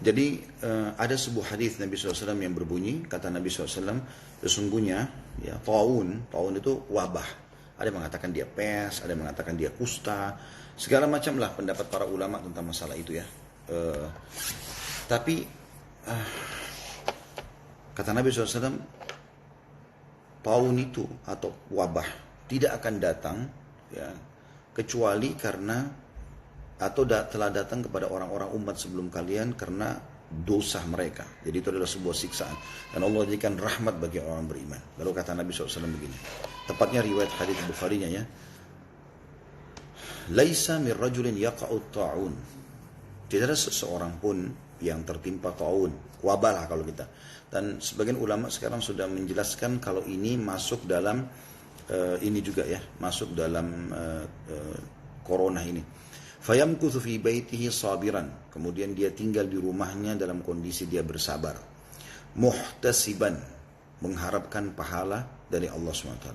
Jadi ada sebuah hadis Nabi SAW yang berbunyi, kata Nabi SAW, sesungguhnya ya taun itu wabah. Ada yang mengatakan dia pes, ada yang mengatakan dia kusta, segala macam lah pendapat para ulama tentang masalah itu ya. Tapi kata Nabi SAW, taun itu atau wabah tidak akan datang ya, kecuali karena atau telah datang kepada orang-orang umat sebelum kalian karena dosa mereka. Jadi itu adalah sebuah siksaan. Dan Allah jadikan rahmat bagi orang beriman. Lalu kata Nabi SAW begini. Tepatnya riwayat hadits Bukhari-nya ya. Laisa min rajulin yaqa'ut ta'un. Tidak ada seseorang pun yang tertimpa ta'un. Wabah lah kalau kita. Dan sebagian ulama sekarang sudah menjelaskan kalau ini masuk dalam ini juga ya. Masuk dalam corona ini. Fayamkuthu fi baitihi sabiran. Kemudian dia tinggal di rumahnya dalam kondisi dia bersabar. Muhtasiban. Mengharapkan pahala dari Allah SWT.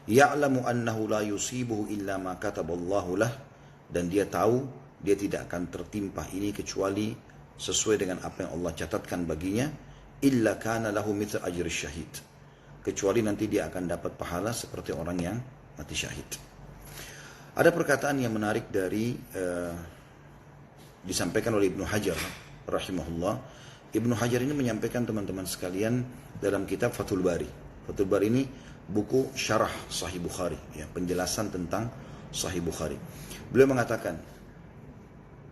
Ya'lamu annahu la yusibuhu illa ma kataballahu lah. Dan dia tahu dia tidak akan tertimpa ini kecuali sesuai dengan apa yang Allah catatkan baginya. Illa kana lahu mithla ajri syahid. Kecuali nanti dia akan dapat pahala seperti orang yang mati syahid. Ada perkataan yang menarik dari disampaikan oleh Ibnu Hajar rahimahullah. Ibnu Hajar ini menyampaikan teman-teman sekalian dalam kitab Fathul Bari. Fathul Bari ini buku syarah Sahih Bukhari, ya, penjelasan tentang Sahih Bukhari. Beliau mengatakan,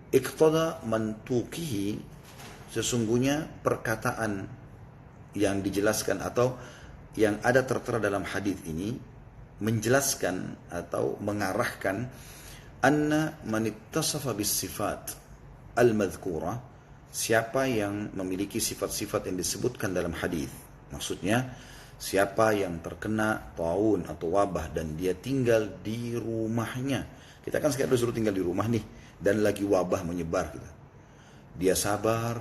iqtada mantuqihi, sesungguhnya perkataan yang dijelaskan atau yang ada tertera dalam hadis ini menjelaskan atau mengarahkan anna man ittasafa bis sifat al-madhkura, siapa yang memiliki sifat-sifat yang disebutkan dalam hadis. Maksudnya siapa yang terkena taun atau wabah dan dia tinggal di rumahnya. Kita kan sekarang disuruh tinggal di rumah nih dan lagi wabah menyebar gitu. Dia sabar,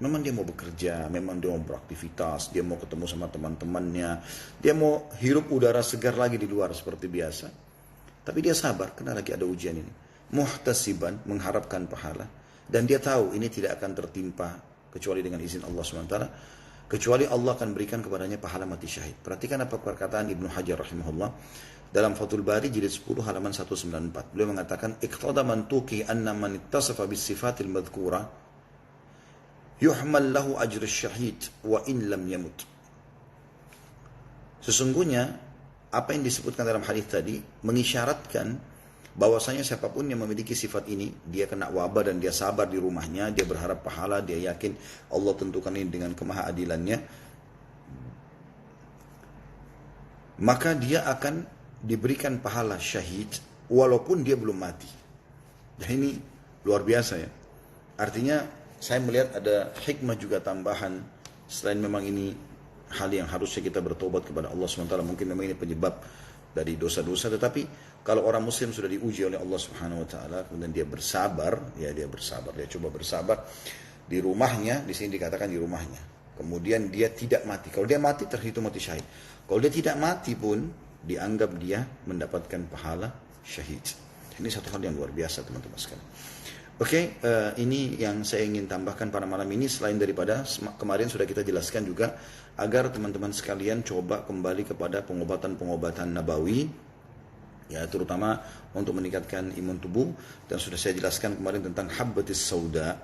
memang dia mau bekerja, memang dia mau beraktivitas, dia mau ketemu sama teman-temannya, dia mau hirup udara segar lagi di luar seperti biasa. Tapi dia sabar, karena lagi ada ujian ini. Muhtasiban, mengharapkan pahala. Dan dia tahu ini tidak akan tertimpa, kecuali dengan izin Allah SWT. Kecuali Allah akan berikan kepadanya pahala mati syahid. Perhatikan apa perkataan Ibnu Hajar rahimahullah. Dalam Fathul Bari jilid 10 halaman 194. Beliau mengatakan, iqtada mantuki anna man ittasafa bis sifatil madhkura yuhmal lahu ajr syahid wa in lam yamut. Sesungguhnya apa yang disebutkan dalam hadis tadi mengisyaratkan bahwasanya siapapun yang memiliki sifat ini, dia kena wabah dan dia sabar di rumahnya, dia berharap pahala, dia yakin Allah tentukan ini dengan kemahaadilannya, maka dia akan diberikan pahala syahid walaupun dia belum mati. Dan ini luar biasa ya. Artinya saya melihat ada hikmah juga tambahan. Selain memang ini hal yang harusnya kita bertobat kepada Allah SWT. Mungkin memang ini penyebab dari dosa-dosa. Tetapi kalau orang muslim sudah diuji oleh Allah SWT, kemudian dia bersabar, ya dia bersabar, dia coba bersabar di rumahnya. Di sini dikatakan di rumahnya. Kemudian dia tidak mati. Kalau dia mati terhitung mati syahid. Kalau dia tidak mati pun dianggap dia mendapatkan pahala syahid. Ini satu hal yang luar biasa teman-teman sekalian. Oke, ini yang saya ingin tambahkan pada malam ini. Selain daripada kemarin sudah kita jelaskan juga, agar teman-teman sekalian coba kembali kepada pengobatan-pengobatan nabawi, ya terutama untuk meningkatkan imun tubuh. Dan sudah saya jelaskan kemarin tentang habbatis sauda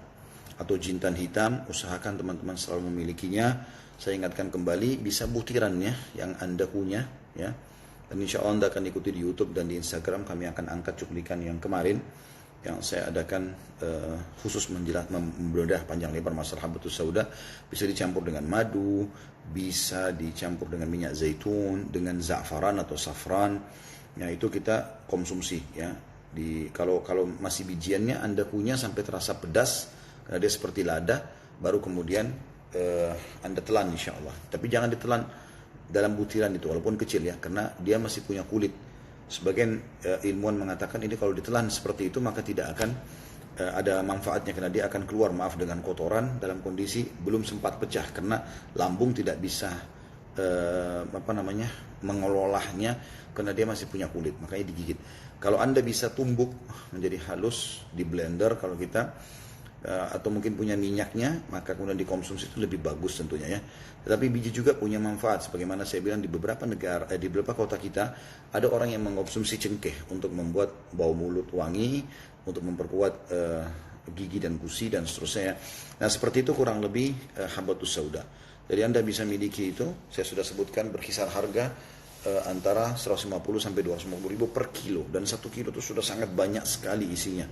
atau jintan hitam. Usahakan teman-teman selalu memilikinya. Saya ingatkan kembali, bisa butirannya yang Anda punya, ya. Dan insya Allah Anda akan ikuti di YouTube dan di Instagram. Kami akan angkat cuplikan yang kemarin yang saya adakan khusus membedah panjang lebar masalah habbatus sauda. Bisa dicampur dengan madu, bisa dicampur dengan minyak zaitun, dengan za'faran atau safran. Ya, itu kita konsumsi ya. Kalau masih bijiannya Anda punya sampai terasa pedas karena dia seperti lada, baru kemudian Anda telan insya Allah. Tapi jangan ditelan dalam butiran itu walaupun kecil ya, karena dia masih punya kulit. Sebagian ilmuwan mengatakan ini kalau ditelan seperti itu maka tidak akan ada manfaatnya, karena dia akan keluar dengan kotoran dalam kondisi belum sempat pecah, karena lambung tidak bisa mengelolahnya karena dia masih punya kulit, makanya digigit. Kalau Anda bisa tumbuk menjadi halus di blender, kalau kita atau mungkin punya minyaknya, maka kemudian dikonsumsi itu lebih bagus tentunya ya. Tetapi biji juga punya manfaat, sebagaimana saya bilang di beberapa negara, di beberapa kota kita ada orang yang mengkonsumsi cengkeh untuk membuat bau mulut wangi, untuk memperkuat gigi dan gusi dan seterusnya. Nah seperti itu kurang lebih habatus sauda. Jadi Anda bisa miliki itu, saya sudah sebutkan berkisar harga antara 150 sampai 250 ribu per kilo, dan 1 kilo itu sudah sangat banyak sekali isinya.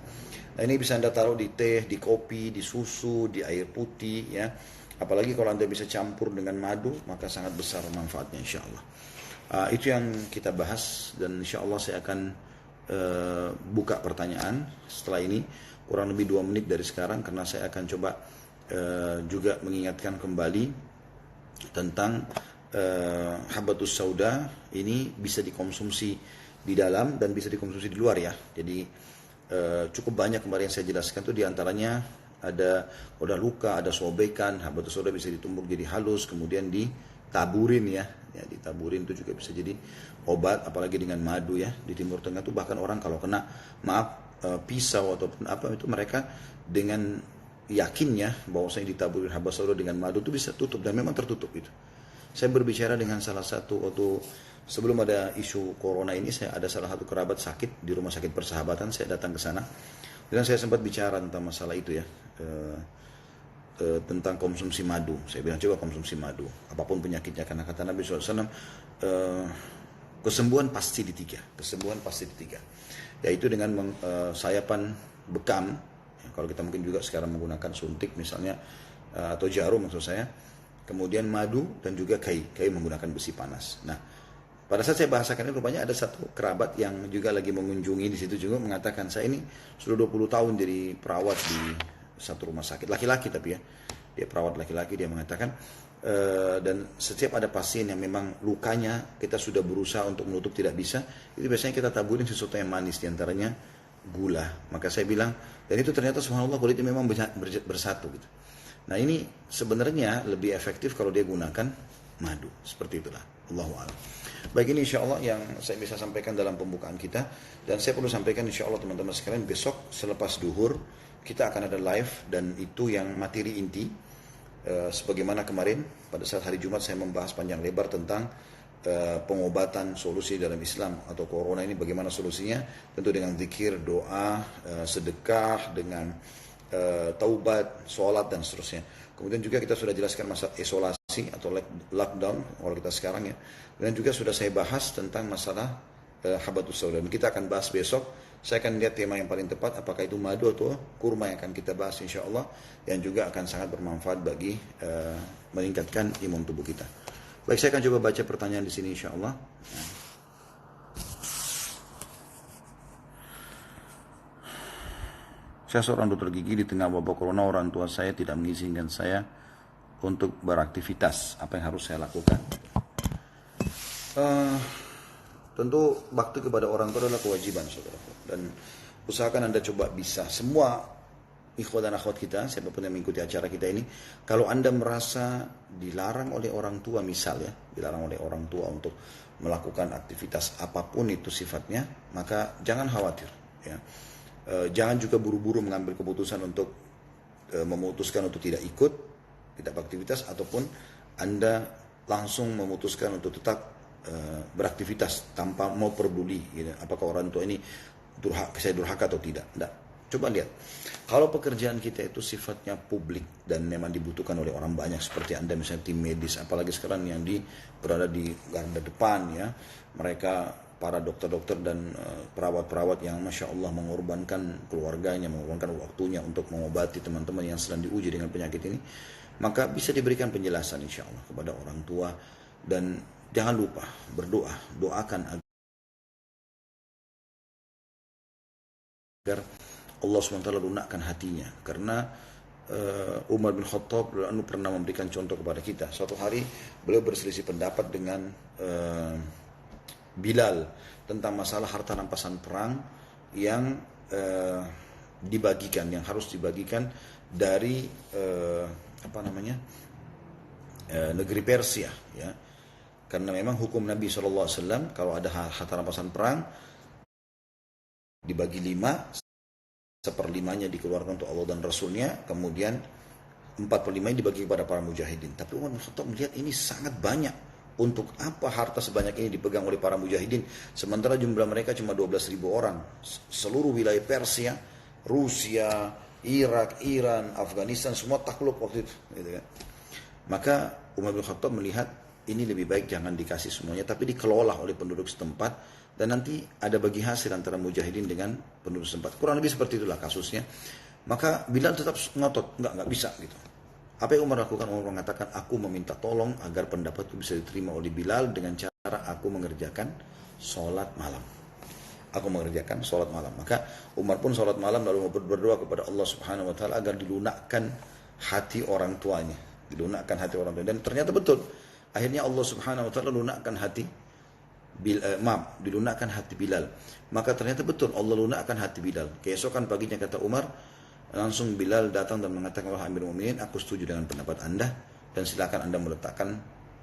Nah ini bisa Anda taruh di teh, di kopi, di susu, di air putih ya. Apalagi kalau Anda bisa campur dengan madu, maka sangat besar manfaatnya insya Allah. Itu yang kita bahas, dan insya Allah saya akan buka pertanyaan setelah ini kurang lebih 2 menit dari sekarang, karena saya akan coba juga mengingatkan kembali tentang habatus sauda ini bisa dikonsumsi di dalam dan bisa dikonsumsi di luar ya. Jadi cukup banyak kemarin yang saya jelaskan itu diantaranya ada udah luka, ada sobekan, habatus sauda bisa ditumbuk jadi halus, kemudian ditaburin ya, ditaburin itu juga bisa jadi obat, apalagi dengan madu ya. Di Timur Tengah tuh bahkan orang kalau kena pisau ataupun apa itu, mereka dengan yakinnya bahwasanya ditaburin habatus sauda dengan madu itu bisa tutup, dan memang tertutup itu. Saya berbicara dengan salah satu waktu sebelum ada isu corona ini, saya ada salah satu kerabat sakit di rumah sakit Persahabatan, saya datang ke sana dan saya sempat bicara tentang masalah itu ya, tentang konsumsi madu. Saya bilang coba konsumsi madu, apapun penyakitnya, karena kata Nabi SAW kesembuhan pasti di 3, kesembuhan pasti di 3, yaitu dengan sayapan bekam. Kalau kita mungkin juga sekarang menggunakan suntik misalnya, atau jarum maksud saya, kemudian madu dan juga kayu menggunakan besi panas. Nah, pada saat saya bahasakan ini, rupanya ada satu kerabat yang juga lagi mengunjungi di situ juga mengatakan, saya ini sudah 20 tahun jadi perawat di satu rumah sakit, laki-laki tapi ya, dia perawat laki-laki, dia mengatakan dan setiap ada pasien yang memang lukanya kita sudah berusaha untuk menutup tidak bisa, itu biasanya kita taburin sesuatu yang manis, diantaranya gula. Maka saya bilang, dan itu ternyata subhanallah kulitnya memang bersatu gitu. Nah ini sebenarnya lebih efektif kalau dia gunakan madu, seperti itulah. Allahu a'lam. Baik, ini insya Allah yang saya bisa sampaikan dalam pembukaan kita, dan saya perlu sampaikan insya Allah teman-teman sekalian, besok selepas duhur kita akan ada live, dan itu yang materi inti. Sebagaimana kemarin pada saat hari Jumat saya membahas panjang lebar tentang pengobatan solusi dalam Islam atau corona ini, bagaimana solusinya, tentu dengan zikir, doa, sedekah, dengan taubat, sholat dan seterusnya. Kemudian juga kita sudah jelaskan masalah isolasi atau lockdown kalau kita sekarang ya. Dan juga sudah saya bahas tentang masalah habatus sauda. Dan kita akan bahas besok. Saya akan lihat tema yang paling tepat, apakah itu madu atau kurma, yang akan kita bahas insya Allah, yang juga akan sangat bermanfaat bagi meningkatkan imun tubuh kita. Baik, saya akan coba baca pertanyaan di sini insya Allah. Saya seorang dokter gigi, di tengah wabah corona orang tua saya tidak mengizinkan saya untuk beraktivitas. Apa yang harus saya lakukan? Tentu bakti kepada orang tua adalah kewajiban saudaraku, dan usahakan Anda coba bisa. Semua ikhwah dan akhwat kita, siapapun yang mengikuti acara kita ini, kalau Anda merasa dilarang oleh orang tua, misal ya, dilarang oleh orang tua untuk melakukan aktivitas apapun itu sifatnya, maka jangan khawatir ya. Jangan juga buru-buru mengambil keputusan untuk memutuskan untuk tidak ikut, tidak beraktivitas, ataupun Anda langsung memutuskan untuk tetap beraktivitas tanpa mau peduli gitu. Apakah orang tua ini saya durhaka atau tidak. Tidak. Coba lihat, kalau pekerjaan kita itu sifatnya publik dan memang dibutuhkan oleh orang banyak, seperti Anda misalnya tim medis, apalagi sekarang yang berada di garda depan ya, mereka para dokter-dokter dan perawat-perawat yang Masya Allah mengorbankan keluarganya, mengorbankan waktunya untuk mengobati teman-teman yang sedang diuji dengan penyakit ini, maka bisa diberikan penjelasan insya Allah kepada orang tua. Dan jangan lupa berdoa, doakan agar Allah SWT lunakkan hatinya. Karena Umar bin Khattab pernah memberikan contoh kepada kita. Suatu hari beliau berselisih pendapat dengan Bilal tentang masalah harta rampasan perang yang dibagikan, yang harus dibagikan dari negeri Persia ya. Karena memang hukum Nabi SAW kalau ada harta rampasan perang dibagi 5, seperlimanya dikeluarkan untuk Allah dan Rasulnya, kemudian 4/5 dibagi kepada para mujahidin. Tapi Umar bin Khattab melihat ini sangat banyak. Untuk apa harta sebanyak ini dipegang oleh para mujahidin? Sementara jumlah mereka cuma 12.000 orang. Seluruh wilayah Persia, Rusia, Irak, Iran, Afghanistan, semua takluk waktu itu. Gitu kan. Maka Umar bin Khattab melihat ini lebih baik jangan dikasih semuanya, tapi dikelola oleh penduduk setempat. Dan nanti ada bagi hasil antara mujahidin dengan penduduk setempat. Kurang lebih seperti itulah kasusnya. Maka Bilal tetap ngotot, enggak bisa gitu. Apa yang Umar lakukan? Umar mengatakan, aku meminta tolong agar pendapatku bisa diterima oleh Bilal dengan cara aku mengerjakan sholat malam. Aku mengerjakan sholat malam. Maka Umar pun sholat malam lalu berdoa kepada Allah Subhanahu Wa Taala agar dilunakkan hati orang tuanya. Dilunakkan hati orang tuanya. Dan ternyata betul. Akhirnya Allah Subhanahu Wa Taala lunakkan hati dilunakkan hati Bilal. Maka ternyata betul Allah lunakkan hati Bilal. Keesokan paginya kata Umar, langsung Bilal datang dan mengatakan, wahai Amirul Mukminin, aku setuju dengan pendapat Anda dan silakan Anda meletakkan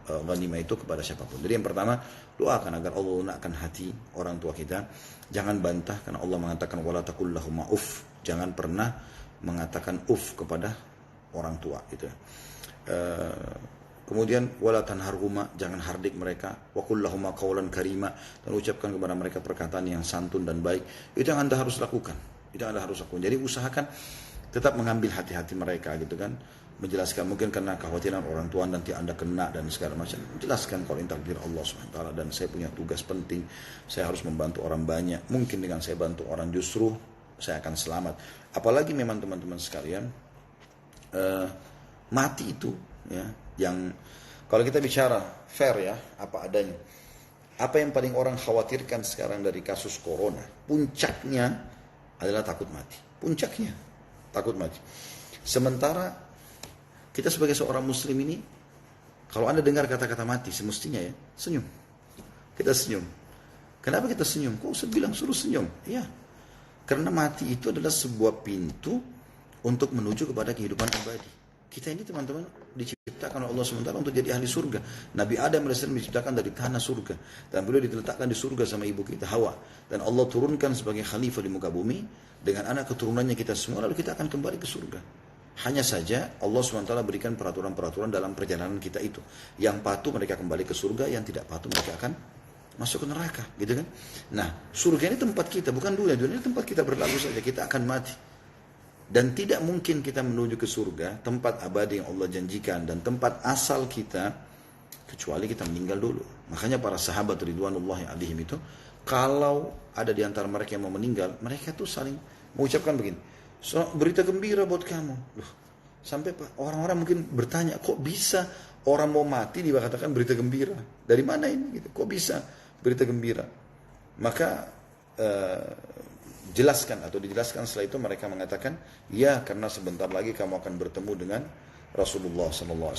ghanimah itu kepada siapapun. Jadi yang pertama, doakan agar Allah lunakkan hati orang tua kita. Jangan bantah karena Allah mengatakan wala taqul lahum uff. Jangan pernah mengatakan uff kepada orang tua itu. Kemudian wala tanharhuma, jangan hardik mereka. Wa qul lahum qawlan karima, dan ucapkan kepada mereka perkataan yang santun dan baik. Itu yang Anda harus lakukan. Itu Anda harus lakukan. Jadi usahakan tetap mengambil hati-hati mereka gitu kan. Menjelaskan mungkin karena kekhawatiran orang tua nanti Anda kena dan segala macam. Jelaskan kalau ini takdir Allah SWT dan saya punya tugas penting. Saya harus membantu orang banyak. Mungkin dengan saya bantu orang justru saya akan selamat. Apalagi memang teman-teman sekalian, mati itu ya, yang kalau kita bicara fair ya, apa adanya. Apa yang paling orang khawatirkan sekarang dari kasus corona, puncaknya adalah takut mati. Puncaknya takut mati. Sementara kita sebagai seorang muslim ini, kalau Anda dengar kata-kata mati, semestinya ya senyum. Kita senyum. Kenapa kita senyum? Kok usah bilang suruh senyum? Ya, karena mati itu adalah sebuah pintu untuk menuju kepada kehidupan abadi. Kita ini teman-teman diciptakan oleh Allah SWT untuk jadi ahli surga. Nabi Adam AS diciptakan dari tanah surga. Dan beliau diletakkan di surga sama ibu kita Hawa. Dan Allah turunkan sebagai khalifah di muka bumi. Dengan anak keturunannya kita semua, lalu kita akan kembali ke surga. Hanya saja Allah SWT berikan peraturan-peraturan dalam perjalanan kita itu. Yang patuh mereka kembali ke surga, yang tidak patuh mereka akan masuk ke neraka. Gitu kan? Nah, surga ini tempat kita, bukan dunia. Dunia ini tempat kita berlalu saja, kita akan mati. Dan tidak mungkin kita menuju ke surga, tempat abadi yang Allah janjikan dan tempat asal kita, kecuali kita meninggal dulu. Makanya para sahabat ridwanullahi alaihim itu, kalau ada di antara mereka yang mau meninggal, mereka tuh saling mengucapkan begini, so, berita gembira buat kamu. Loh, sampai orang-orang mungkin bertanya, kok bisa orang mau mati dikatakan berita gembira? Dari mana ini? Gitu. Kok bisa berita gembira? Maka dijelaskan setelah itu mereka mengatakan, ya karena sebentar lagi kamu akan bertemu dengan Rasulullah SAW,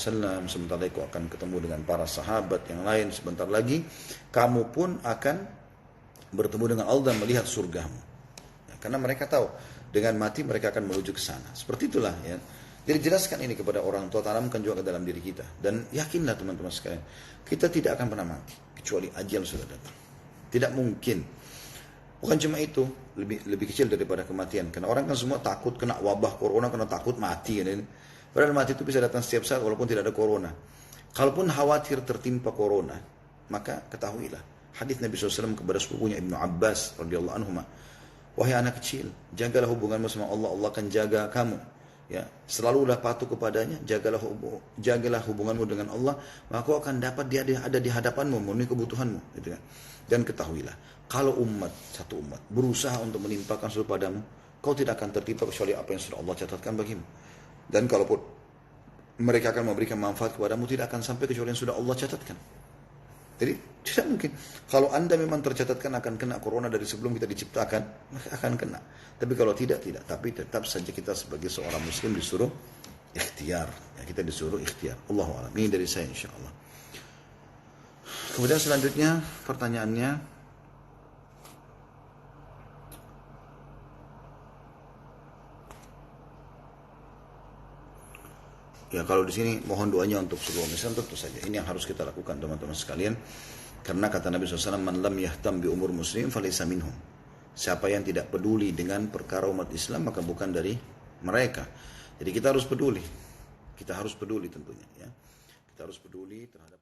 sebentar lagi kamu akan ketemu dengan para sahabat yang lain, sebentar lagi kamu pun akan bertemu dengan Allah dan melihat surgamu. Ya, karena mereka tahu dengan mati mereka akan menuju ke sana. Seperti itulah ya. Jadi jelaskan ini kepada orang tua, tanamkan juga ke dalam diri kita. Dan yakinlah teman-teman sekalian, kita tidak akan pernah mati kecuali ajal sudah datang. Tidak mungkin. Bukan cuma itu, lebih kecil daripada kematian. Karena orang kan semua takut kena wabah corona, karena takut mati. Padahal mati itu bisa datang setiap saat walaupun tidak ada corona. Kalaupun khawatir tertimpa corona, maka ketahuilah hadis Nabi SAW kepada sepupunya Ibnu Abbas radhiyallahu anhu, wahai anak kecil, jagalah hubunganmu sama Allah, Allah akan jaga kamu. Ya, selalulah patuh kepadanya, jagalah hubunganmu dengan Allah, maka kau akan dapat dia ada di hadapanmu, memenuhi kebutuhanmu. Gitu kan? Dan ketahuilah, kalau satu umat berusaha untuk menimpakan sesuatu padamu, kau tidak akan tertimpa kecuali apa yang sudah Allah catatkan bagimu. Dan kalaupun mereka akan memberikan manfaat kepadamu, tidak akan sampai kecuali yang sudah Allah catatkan. Jadi tidak mungkin. Kalau Anda memang tercatatkan akan kena corona dari sebelum kita diciptakan, maka akan kena. Tapi kalau tidak. Tapi tetap saja kita sebagai seorang muslim disuruh ikhtiar. Ya, kita disuruh ikhtiar. Allahu a'lam. Ini dari saya insyaAllah. Kemudian selanjutnya pertanyaannya, ya kalau di sini mohon doanya untuk seluruh Islam, tentu saja ini yang harus kita lakukan teman-teman sekalian. Karena kata Nabi SAW, man lam yahtam bi umur muslim falaysa minhum. Siapa yang tidak peduli dengan perkara umat Islam maka bukan dari mereka. Jadi kita harus peduli. Kita harus peduli tentunya ya. Kita harus peduli terhadap